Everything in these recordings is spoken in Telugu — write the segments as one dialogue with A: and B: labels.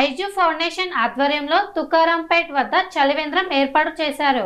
A: ఐజు ఫౌండేషన్ ఆధ్వర్యంలో తుకారాంపేట్ వద్ద చలివేంద్రం ఏర్పాటు చేశారు.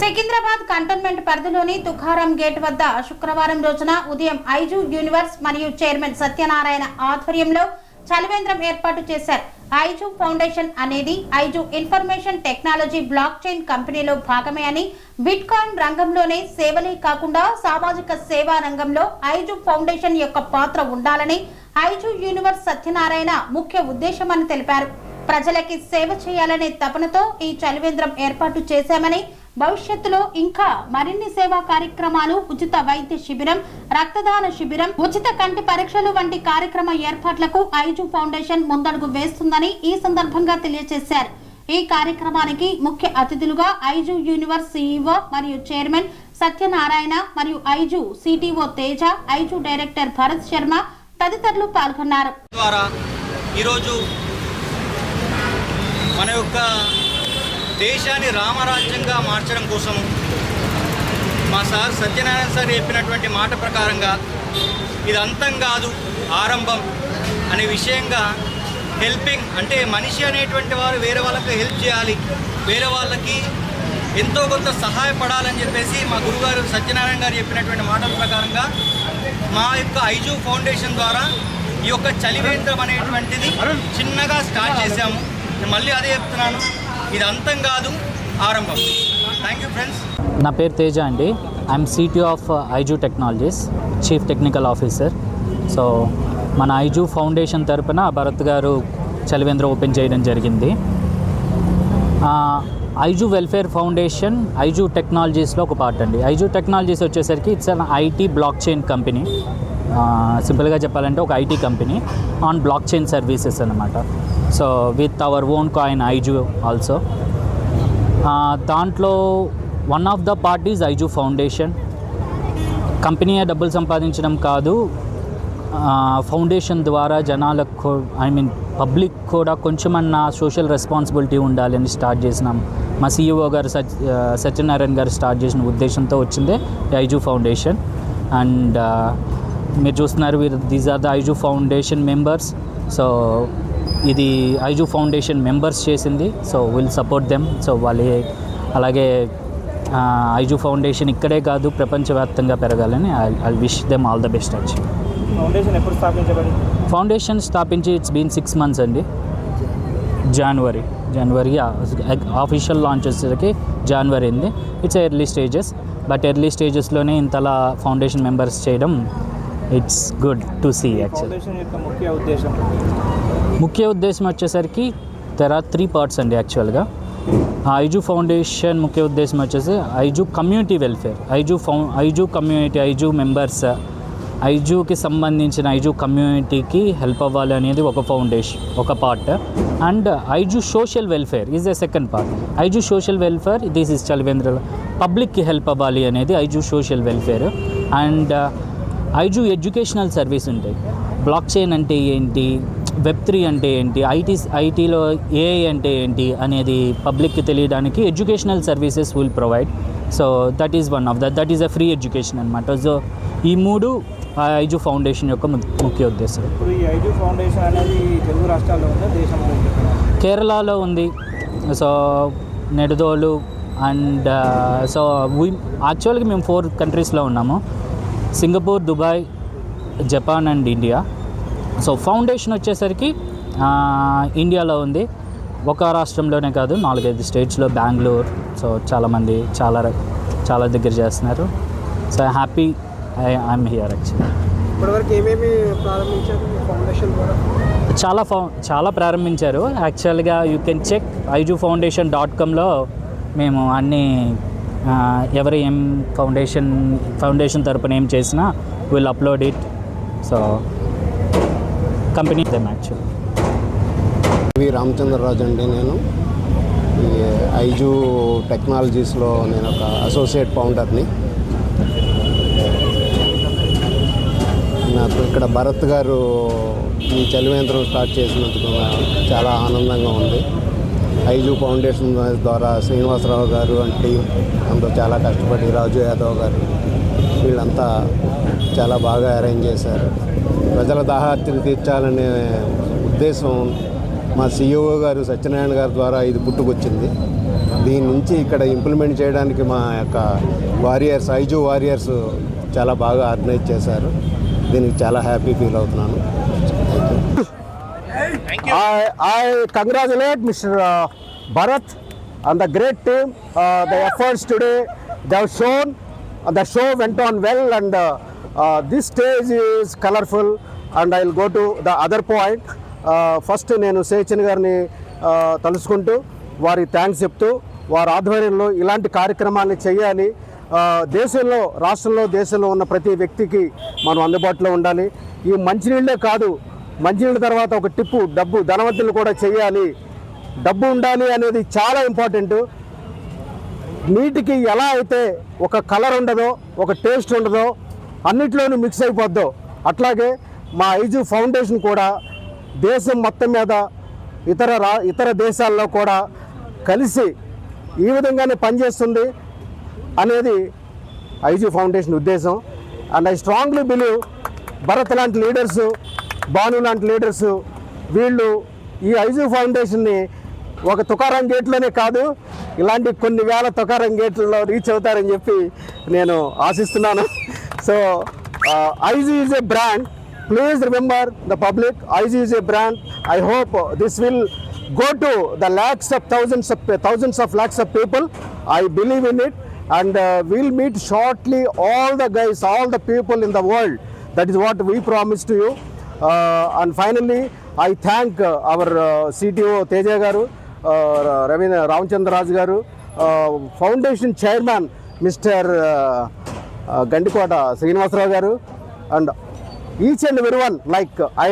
B: సికింద్రాబాద్ కంటోన్మెంట్ పరిధిలోని తుకారాం గేట్ వద్ద శుక్రవారం రోజున ఉదయం ఐజు యూనివర్స్ మరియు చైర్మన్ సత్యనారాయణ ఆధ్వర్యంలో చలివేంద్రం ఏర్పాటు చేశారు. ఐజు ఫౌండేషన్ అనేది ఐజు ఇన్ఫర్మేషన్ టెక్నాలజీ బ్లాక్ చైన్ కంపెనీలో భాగమే అని, బిట్ కాయిన్ రంగంలోనే సేవలే కాకుండా సామాజిక సేవా రంగంలో ఐజు ఫౌండేషన్ యొక్క పాత్ర ఉండాలని ఐజు యూనివర్స్ సత్యనారాయణ ముఖ్య ఉద్దేశమని తెలిపారు. ప్రజలకి సేవ చేయాలనే తపనతో ఈ చలివేంద్రం ఏర్పాటు చేశామని, భవిష్యత్తులో ఇంకా మరిన్ని సేవా కార్యక్రమాలు, ఉచిత వైద్య శిబిరం, రక్తదాన శిబిరం, ఉచిత కంటి పరీక్షలు వంటి కార్యక్రమ ఏర్పాట్లకు ఐజు ఫౌండేషన్ ముందడుగు వేస్తుందని ఈ సందర్భంగా తెలియజేశారు. ఈ కార్యక్రమానికి ముఖ్య అతిథులుగా ఐజు యూనివర్స్ సిఇఓ మరియు చైర్మన్ సత్యనారాయణ మరియు ఐజు సిటిఓ తేజ, ఐజు డైరెక్టర్ భరత్ శర్మ తదితరులు పాల్గొన్నారు.
C: ఈరోజు మన యొక్క దేశాన్ని రామరాజ్యంగా మార్చడం కోసం మా సార్ సత్యనారాయణ సార్ చెప్పినటువంటి మాట ప్రకారంగా ఇది అంతం కాదు ఆరంభం అనే విషయంగా హెల్పింగ్ అంటే మనిషి అనేటువంటి వారు వేరే వాళ్ళకి హెల్ప్ చేయాలి, వేరే వాళ్ళకి ఎంతో కొంత సహాయపడాలని చెప్పేసి మా గురుగారు సత్యనారాయణ గారు చెప్పినటువంటి మాటల ప్రకారంగా మా యొక్క ఐజు ఫౌండేషన్ ద్వారా ఈ యొక్క చలివేంద్రం అనేటువంటిది చిన్నగా స్టార్ట్ చేశాము. మళ్ళీ అదే చెప్తున్నాను, ఇది అంతం కాదు ఆరంభం. Thank you friends.
D: నా పేరు తేజ అండి. I'm CTO of Aiju technologies, chief technical officer. So మన ఐజు ఫౌండేషన్ తరపున భరత్ గారు చలివేంద్రం ఓపెన్ చేయడం జరిగింది. ఐజు వెల్ఫేర్ ఫౌండేషన్ ఐజు టెక్నాలజీస్లో ఒక పార్ట్ అండి. ఐజు టెక్నాలజీస్ వచ్చేసరికి it's an IT blockchain company. సింపుల్గా చెప్పాలంటే ఒక IT company on blockchain services అన్నమాట. So with our own coin Aiju also. దాంట్లో one of the part is Aiju foundation. కంపెనీయే డబ్బులు సంపాదించడం కాదు, ఫౌండేషన్ ద్వారా జనాలకు పబ్లిక్ కూడా కొంచెమన్నా సోషల్ రెస్పాన్సిబిలిటీ ఉండాలని స్టార్ట్ చేసినాం. మా సిఇఓ గారు సత్యనారాయణ గారు స్టార్ట్ చేసిన ఉద్దేశంతో వచ్చిందే ఐజు ఫౌండేషన్. అండ్ మీరు చూస్తున్నారు, these are the Aiju foundation members. So ఇది ఐజు ఫౌండేషన్ మెంబర్స్ చేసింది. So will support them. So వాళ్ళే అలాగే ఐజు ఫౌండేషన్ ఇక్కడే కాదు ప్రపంచవ్యాప్తంగా పెరగాలని I wish them all the best. Actually
E: foundation ఎప్పుడు స్థాపించబడింది?
D: ఫౌండేషన్ స్థాపించి ఇట్స్ బీన్ 6 months అండి. జనవరి ఆఫీషియల్ లాంచ్ వచ్చేసరికి జనవరి అయింది. It's early stages, but early స్టేజెస్లోనే ఇంతలా ఫౌండేషన్ మెంబర్స్ చేయడం it's good to see. Actually ముఖ్య ఉద్దేశం వచ్చేసరికి దెర్ ఆర్ 3 parts అండి. యాక్చువల్గా ఐజు ఫౌండేషన్ ముఖ్య ఉద్దేశం వచ్చేసి Aiju community welfare, Aiju community, Aiju members, ఐజుకి సంబంధించిన ఐజు కమ్యూనిటీకి హెల్ప్ అవ్వాలి అనేది ఒక ఫౌండేషన్, ఒక part. And Aiju social welfare is a second part. Aiju social welfare this is చలివేంద్ర పబ్లిక్కి హెల్ప్ అవ్వాలి అనేది Aiju social welfare. And Aiju educational service ఉంటాయి. బ్లాక్ చైన్ అంటే ఏంటి, వెబ్3 అంటే ఏంటి, ఐటీలో ఏఐ అంటే ఏంటి అనేది పబ్లిక్కి తెలియడానికి educational services will provide. So that is one of that is a free education అనమాట. సో ఈ 3 ఐజు ఫౌండేషన్ యొక్క ముఖ్య ఉద్దేశం.
E: ఇప్పుడు ఈ ఐజు ఫౌండేషన్ అనేది తెలుగు రాష్ట్రాల్లో ఉందా, దేశంలో?
D: కేరళలో ఉంది. సో నెడదోలు అండ్ సో యాక్చువల్గా మేము 4 countries ఉన్నాము: Singapore, Dubai, Japan and India. So foundation వచ్చేసరికి ఇండియాలో ఉంది. ఒక రాష్ట్రంలోనే కాదు, 4-5 స్టేట్స్లో, బెంగళూరు. సో చాలామంది చాలా దగ్గర చేస్తున్నారు. So happy I'm here. Actually
E: ఇప్పటివరకు ఏమేమి ప్రారంభించారు ఫౌండేషన్ ద్వారా?
D: చాలా ప్రారంభించారు. యాక్చువల్గా యూ కెన్ చెక్ IjuFoundation.comలో మేము అన్నీ ఎవరు ఏం ఫౌండేషన్ తరపున ఏం చేసినా will upload it. So company them. Actually
F: Ramachandra Raju అండి. నేను ఈ ఐజు టెక్నాలజీస్లో నేను ఒక అసోసియేట్ ఫౌండర్ని. నాకు ఇక్కడ భరత్ గారు ఈ చలివేంద్రం స్టార్ట్ చేసినందుకు చాలా ఆనందంగా ఉంది. ఐజు ఫౌండేషన్ ద్వారా శ్రీనివాసరావు గారు అంటే అందరూ చాలా కష్టపడి, రాజు యాదవ్ గారు వీళ్ళంతా చాలా బాగా అరేంజ్ చేశారు. ప్రజల దాహార్తిని తీర్చాలనే ఉద్దేశం మా సిఇఓ గారు సత్యనారాయణ గారి ద్వారా ఇది పుట్టుకొచ్చింది. దీని నుంచి ఇక్కడ ఇంప్లిమెంట్ చేయడానికి మా యొక్క వారియర్స్, ఐజు వారియర్స్ చాలా బాగా ఆర్గనైజ్ చేశారు. దీనికి చాలా హ్యాపీ ఫీల్ అవుతున్నాను.
E: I congratulate Mr. Bharat and the great team. The efforts today they have shown. The show went on well, and this stage is colorful. And I'll go to the other point. First నేను సేచన్ గారిని తలుచుకుంటూ వారి థ్యాంక్స్ చెప్తూ వారి ఆధ్వర్యంలో ఇలాంటి కార్యక్రమాన్ని చేయాలి. దేశంలో, రాష్ట్రంలో, దేశంలో ఉన్న ప్రతి వ్యక్తికి మనం అందుబాటులో ఉండాలి. ఈ మంచినీళ్ళే కాదు, మంచినీళ్ళ తర్వాత ఒక టిప్పు డబ్బు ధనవంతులు కూడా చేయాలి. డబ్బు ఉండాలి అనేది చాలా ఇంపార్టెంట్. నీటికి ఎలా అయితే ఒక కలర్ ఉండదో, ఒక టేస్ట్ ఉండదో, అన్నిట్లోనూ మిక్స్ అయిపోద్దో, అట్లాగే మా ఐజు ఫౌండేషన్ కూడా దేశం మొత్తం మీద ఇతర దేశాల్లో కూడా కలిసి ఈ విధంగానే పనిచేస్తుంది అనేది ఐజు ఫౌండేషన్ ఉద్దేశం. And I strongly believe Bharat లాంటి లీడర్సు, భాను లాంటి లీడర్సు వీళ్ళు ఈ ఐజు ఫౌండేషన్ని ఒక తుకారం గేట్లోనే కాదు, ఇలాంటి కొన్ని వేల తుకారం గేట్లలో రీచ్ అవుతారని చెప్పి నేను ఆశిస్తున్నాను. So Aiju is a brand. Please remember the public, IG is a brand. I hope this will go to the lakhs of thousands of lakhs of people. I believe in it, and we'll meet shortly all the guys, all the people in the world. That is what we promise to you. And finally, I thank our CTO Teja Garu, Ravina Ramchandra Raj Garu, Foundation Chairman Mr. Gandikota Srinivasarao Garu, and each and everyone. Like, I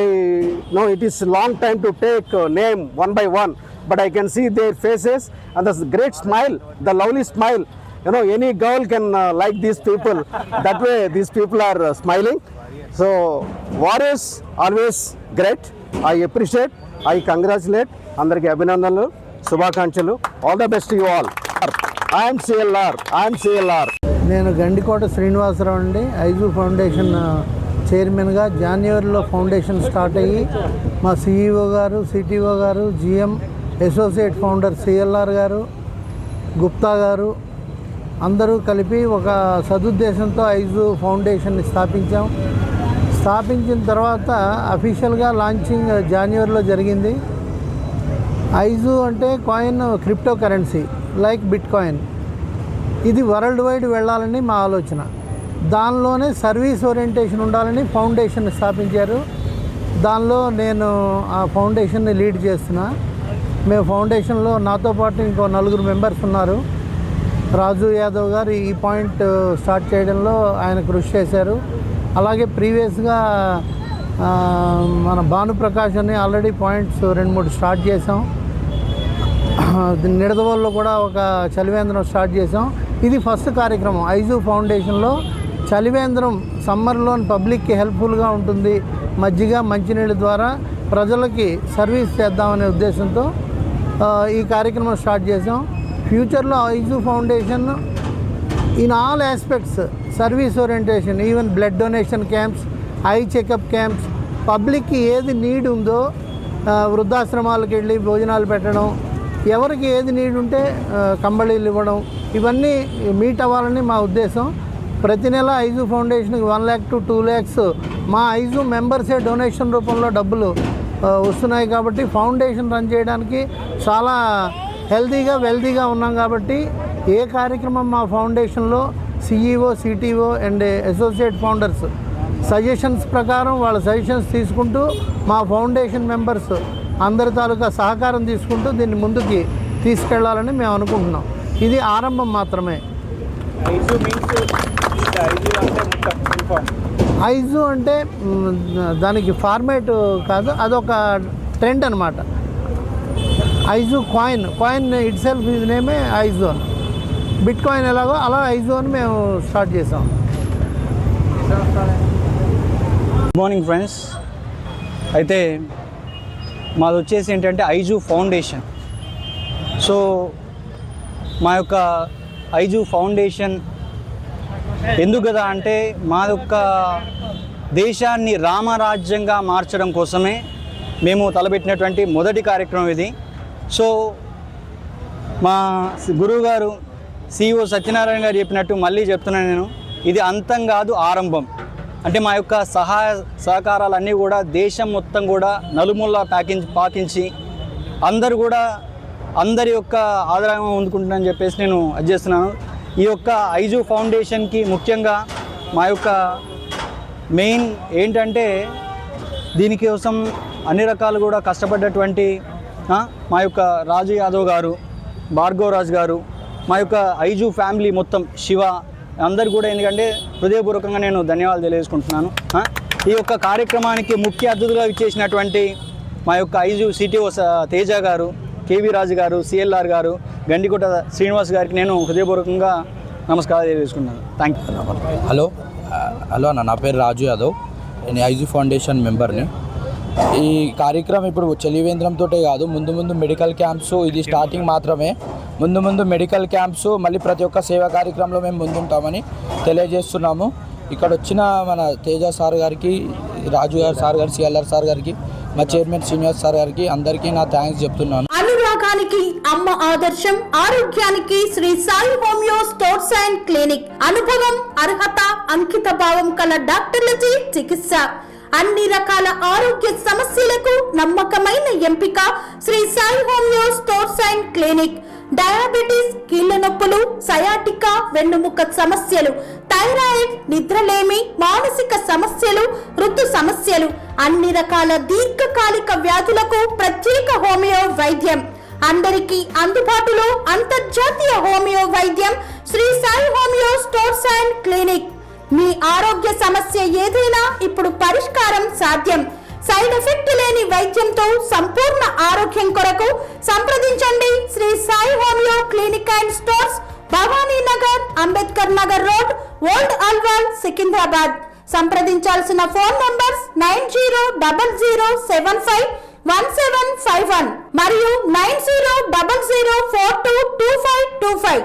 E: know it is long time to take name one by one, but I can see their faces and the great smile, the lovely smile. You know, any girl can like these people. That way these people are smiling. So warriors always great. I appreciate, I congratulate. Andarki abhinandalu, shubhakankshalu. All the best to you all. I am CLR.
G: నేను గండికోట శ్రీనివాసరావు అండి. ఐజు ఫౌండేషన్ చైర్మన్గా జనవరిలో ఫౌండేషన్ స్టార్ట్ అయ్యి మా సిఇఓ గారు, సిటిఓ గారు, జిఎం, అసోసియేట్ ఫౌండర్ సిఎల్ఆర్ గారు, గుప్తా గారు అందరూ కలిపి ఒక సదుద్దేశంతో ఐజు ఫౌండేషన్ని స్థాపించిన తర్వాత అఫీషియల్గా లాంచింగ్ జనవరిలో జరిగింది. ఐజు అంటే coin, crypto currency like bit coin. ఇది వరల్డ్ వైడ్ వెళ్ళాలని మా ఆలోచన. దానిలోనే సర్వీస్ ఓరియంటేషన్ ఉండాలని ఫౌండేషన్ స్థాపించారు. దానిలో నేను ఆ ఫౌండేషన్ని లీడ్ చేస్తున్నా. మేము ఫౌండేషన్లో నాతో పాటు ఇంకో 4 మెంబర్స్ ఉన్నారు. రాజు యాదవ్ గారు ఈ పాయింట్ స్టార్ట్ చేయడంలో ఆయన కృషి చేశారు. అలాగే ప్రీవియస్గా మన భానుప్రకాష్ అని ఆల్రెడీ పాయింట్స్ 2-3 స్టార్ట్ చేసాం. నిడదవోల్లో కూడా ఒక చలివేంద్రం స్టార్ట్ చేసాం. ఇది ఫస్ట్ కార్యక్రమం. ఐజు ఫౌండేషన్లో చలివేంద్రం సమ్మర్లో పబ్లిక్కి హెల్ప్ఫుల్గా ఉంటుంది. మజ్జిగ, మంచినీళ్ళ ద్వారా ప్రజలకి సర్వీస్ చేద్దామనే ఉద్దేశంతో ఈ కార్యక్రమం స్టార్ట్ చేసాం. ఫ్యూచర్లో Aiju foundation in all aspects, service orientation, even blood donation camps, eye checkup camps, పబ్లిక్కి ఏది నీడ్ ఉందో వృద్ధాశ్రమాలకు వెళ్ళి భోజనాలు పెట్టడం, ఎవరికి ఏది నీడ్ ఉంటే కంబళీలు ఇవ్వడం, ఇవన్నీ మీట్ అవ్వాలని మా ఉద్దేశం. ప్రతి నెల ఐజు ఫౌండేషన్కి 1 lakh to 2 lakhs మా ఐజు మెంబర్సే డొనేషన్ రూపంలో డబ్బులు వస్తున్నాయి. కాబట్టి ఫౌండేషన్ రన్ చేయడానికి చాలా హెల్తీగా, వెల్తీగా ఉన్నాం. కాబట్టి ఏ కార్యక్రమం మా ఫౌండేషన్లో CEO, CTO and associate founders suggestions ప్రకారం వాళ్ళ సజెషన్స్ తీసుకుంటూ మా ఫౌండేషన్ మెంబర్స్ అందరి తాలూకా సహకారం తీసుకుంటూ దీన్ని ముందుకి తీసుకెళ్లాలని మేము అనుకుంటున్నాం. ఇది ఆరంభం మాత్రమే. ఐజు అంటే దానికి ఫార్మేట్ కాదు, అదొక ట్రెండ్ అనమాట. ఐజు కాయిన్ ఇట్ సెల్ఫ్ ఇది నేమే ఐజు అని. బిట్ కాయిన్ ఎలాగో అలా ఐజు అని మేము స్టార్ట్ చేసాం.
C: Good morning friends. అయితే మాది వచ్చేసి ఏంటంటే ఐజు ఫౌండేషన్. సో మా యొక్క ఐజు ఫౌండేషన్ ఎందుకు కదా అంటే మా యొక్క దేశాన్ని రామరాజ్యంగా మార్చడం కోసమే మేము తలపెట్టినటువంటి మొదటి కార్యక్రమం ఇది. సో మా గురువు గారు CEO సత్యనారాయణ గారు చెప్పినట్టు మళ్ళీ చెప్తున్నాను నేను, ఇది అంతం కాదు ఆరంభం. అంటే మా యొక్క సహాయ సహకారాలన్నీ కూడా దేశం మొత్తం కూడా నలుమూలలా పాకించి అందరి యొక్క ఆదాయం అందుకుంటున్నానని చెప్పేసి నేను అది చేస్తున్నాను. ఈ యొక్క ఐజు ఫౌండేషన్కి ముఖ్యంగా మా యొక్క మెయిన్ ఏంటంటే దీనికోసం అన్ని రకాలు కూడా కష్టపడ్డటువంటి మా యొక్క రాజు యాదవ్ గారు, భార్గవ్ రాజ్ గారు, మా యొక్క ఐజు ఫ్యామిలీ మొత్తం, శివ అందరు కూడా, ఎందుకంటే హృదయపూర్వకంగా నేను ధన్యవాదాలు తెలియజేసుకుంటున్నాను. ఈ యొక్క కార్యక్రమానికి ముఖ్య అతిథులుగా ఇచ్చేసినటువంటి మా యొక్క ఐజు CTO తేజ గారు, KV రాజు గారు, CLR గారు, గండికోట శ్రీనివాస్ గారికి నేను హృదయపూర్వకంగా నమస్కారాలు తెలియజేసుకుంటున్నాను. Thank you.
H: హలో అన్న, నా పేరు రాజు యాదవ్, నేను ఐజు ఫౌండేషన్ మెంబర్ని. ఈ కార్యక్రమం ఇప్పుడు చలివేంద్రంతో కాదు, ముందు మెడికల్ క్యాంప్స్, ఇది స్టార్టింగ్ మాత్రమే. ముందు మెడికల్ క్యాంప్స్, మళ్ళీ ప్రతి ఒక్క సేవా కార్యక్రమంలో మేము ముందుంటామని తెలియజేస్తున్నాము. ఇక్కడ వచ్చిన మన తేజ సార్ గారికి, రాజు గారు సార్ గారు, CLR సార్ గారికి, మా చైర్మన్ శ్రీనివాస్ సార్ గారికి అందరికీ నా థ్యాంక్స్ చెప్తున్నాను.
B: అనురాగానికి అమ్మ ఆదర్శం, ఆరోగ్యానికి Shri Sai homeo stores and clinic. అనుభవం, అర్హత, అంకిత భావం కల డాక్టర్లచే చికిత్స. అన్ని రకాల ఆరోగ్య సమస్యలకు నమ్మకమైన ఎంపిక Shri Sai homeo stores and clinic. Diabetes, కీళ్ళ నొప్పులు, సయాటికా, వెన్నుముక సమస్యలు, థైరాయిడ్, నిద్రలేమి, మానసిక సమస్యలు, ఋతు సమస్యలు, అన్ని రకాల దీర్ఘకాలిక వ్యాధులకు ప్రత్యేక హోమియో వైద్యం. అందరికీ అందుబాటులో అంతర్జాతీయ హోమియో వైద్యం Shri Sai homeo stores and clinic. మీ ఆరోగ్య సమస్య ఏదైనా ఇప్పుడు పరిష్కారం సాధ్యం. సైడ్ ఎఫెక్ట్ లేని వైద్యంతో సంపూర్ణ ఆరోగ్యం కొరకు సంప్రదించండి Shri Sai homeo clinic and stores, Bhavani Nagar, Ambedkar Nagar road, old Alwal, Secunderabad. సంప్రదించాల్సిన ఫోన్ నంబర్స్ 9000751751 మరియు 9000422525.